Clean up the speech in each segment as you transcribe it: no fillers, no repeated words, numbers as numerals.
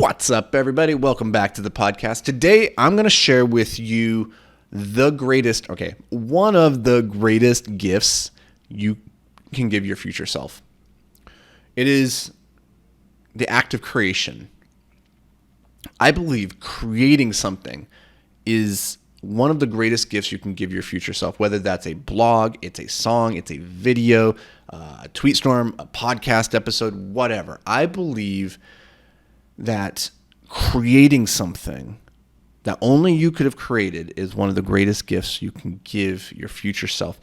What's up, everybody? Welcome back to the podcast. Today, I'm going to share with you one of the greatest gifts you can give your future self. It is the act of creation. I believe creating something is one of the greatest gifts you can give your future self, whether that's a blog, it's a song, it's a video, a tweetstorm, a podcast episode, whatever. I believe that creating something that only you could have created is one of the greatest gifts you can give your future self.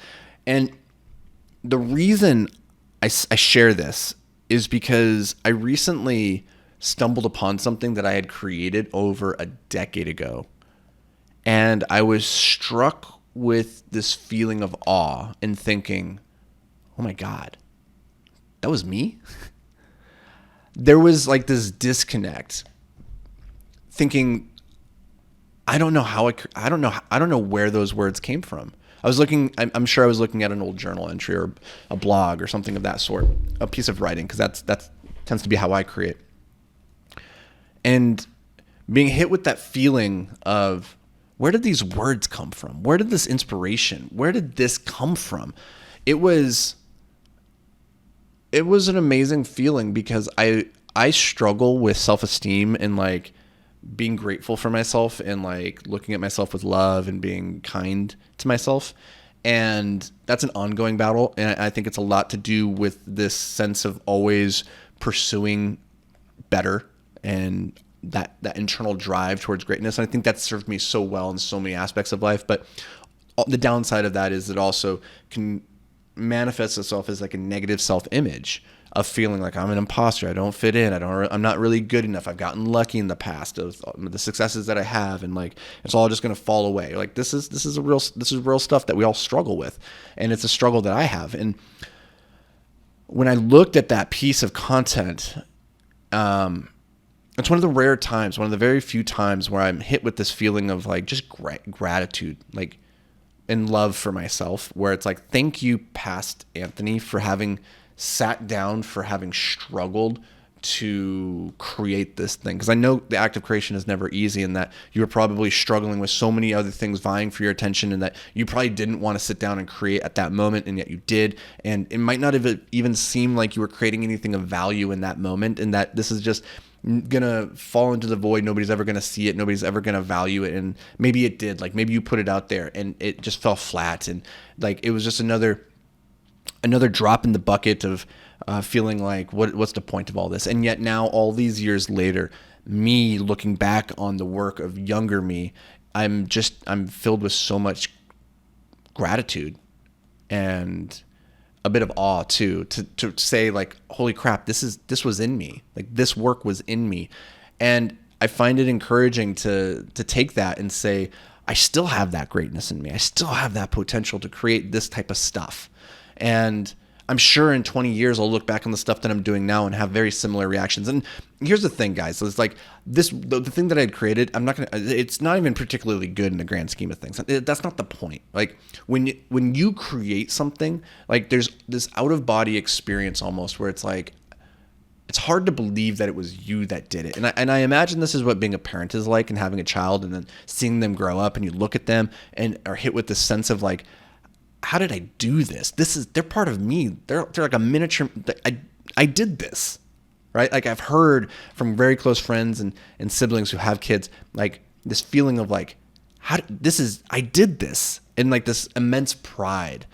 And the reason I share this is because I recently stumbled upon something that I had created over a decade ago. And I was struck with this feeling of awe and thinking, oh my God, that was me? There was like this disconnect, thinking, I don't know where those words came from. I'm sure I was looking at an old journal entry or a blog or something of that sort, a piece of writing, because that tends to be how I create. And being hit with that feeling of, where did these words come from? Where did this inspiration, where did this come from? It was an amazing feeling because I struggle with self-esteem and like being grateful for myself and like looking at myself with love and being kind to myself. And that's an ongoing battle. And I think it's a lot to do with this sense of always pursuing better and that internal drive towards greatness. And I think that served me so well in so many aspects of life. But the downside of that is it also can manifest itself as like a negative self-image of feeling like I'm an imposter. I don't fit in. I'm not really good enough. I've gotten lucky in the past of the successes that I have. And like, it's all just going to fall away. Like this is real stuff that we all struggle with. And it's a struggle that I have. And when I looked at that piece of content, it's one of the rare times, one of the very few times where I'm hit with this feeling of like just gratitude, like and love for myself, where it's like, thank you, past Anthony, for having sat down, for having struggled to create this thing. Because I know the act of creation is never easy, and that you were probably struggling with so many other things vying for your attention, and that you probably didn't want to sit down and create at that moment, and yet you did. And it might not have even seemed like you were creating anything of value in that moment, and that this is just gonna fall into the void. Nobody's ever gonna see it. Nobody's ever gonna value it. And maybe it did. Like maybe you put it out there and it just fell flat. And like it was just another drop in the bucket of feeling like what's the point of all this? And yet now, all these years later, me looking back on the work of younger me, I'm filled with so much gratitude and a bit of awe too, to say like, holy crap, this was in me. Like this work was in me. And I find it encouraging to take that and say, I still have that greatness in me. I still have that potential to create this type of stuff. And I'm sure in 20 years, I'll look back on the stuff that I'm doing now and have very similar reactions. And here's the thing, guys. So it's like the thing that I had created, it's not even particularly good in the grand scheme of things. That's not the point. Like when you create something, like there's this out of body experience almost where it's like, it's hard to believe that it was you that did it. And I imagine this is what being a parent is like, and having a child and then seeing them grow up, and you look at them and are hit with this sense of like, how did I do this? They're part of me. They're like a miniature. I did this, right? Like I've heard from very close friends and siblings who have kids, like this feeling of like, I did this, and like this immense pride.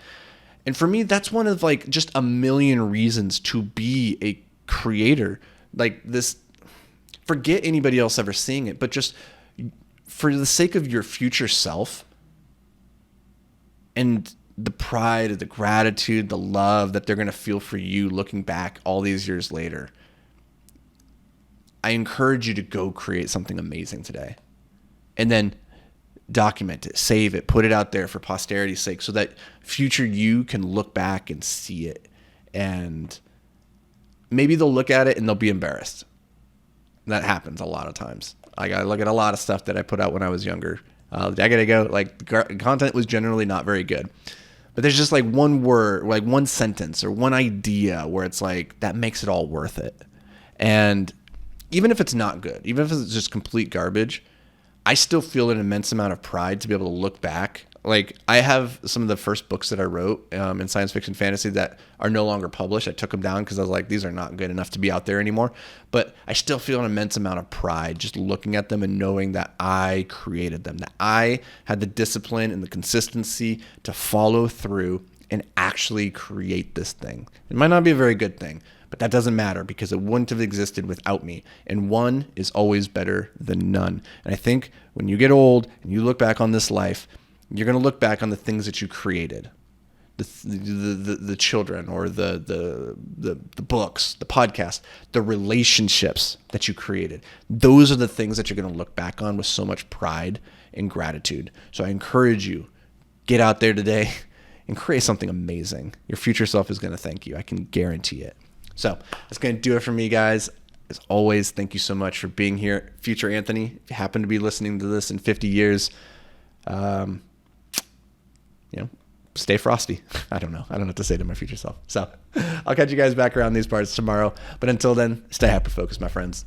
And for me, that's one of like just a million reasons to be a creator. Like this, forget anybody else ever seeing it, but just for the sake of your future self and the pride, the gratitude, the love that they're going to feel for you looking back all these years later, I encourage you to go create something amazing today, and then document it, save it, put it out there for posterity's sake, so that future you can look back and see it, and maybe they'll look at it and they'll be embarrassed. That happens a lot of times. I got to look at a lot of stuff that I put out when I was younger. A decade ago, like the content was generally not very good. But there's just like one word, like one sentence or one idea where it's like, that makes it all worth it. And even if it's not good, even if it's just complete garbage, I still feel an immense amount of pride to be able to look back. Like, I have some of the first books that I wrote in science fiction fantasy that are no longer published. I took them down because I was like, these are not good enough to be out there anymore. But I still feel an immense amount of pride just looking at them and knowing that I created them, that I had the discipline and the consistency to follow through and actually create this thing. It might not be a very good thing, but that doesn't matter because it wouldn't have existed without me. And one is always better than none. And I think when you get old and you look back on this life, you're going to look back on the things that you created, the children or the books, the podcast, the relationships that you created. Those are the things that you're going to look back on with so much pride and gratitude. So I encourage you, get out there today and create something amazing. Your future self is going to thank you. I can guarantee it. So that's going to do it for me, guys. As always, thank you so much for being here. Future Anthony, if you happen to be listening to this in 50 years, stay frosty. I don't know what to say to my future self. So I'll catch you guys back around these parts tomorrow. But until then, stay hyper-focused, my friends.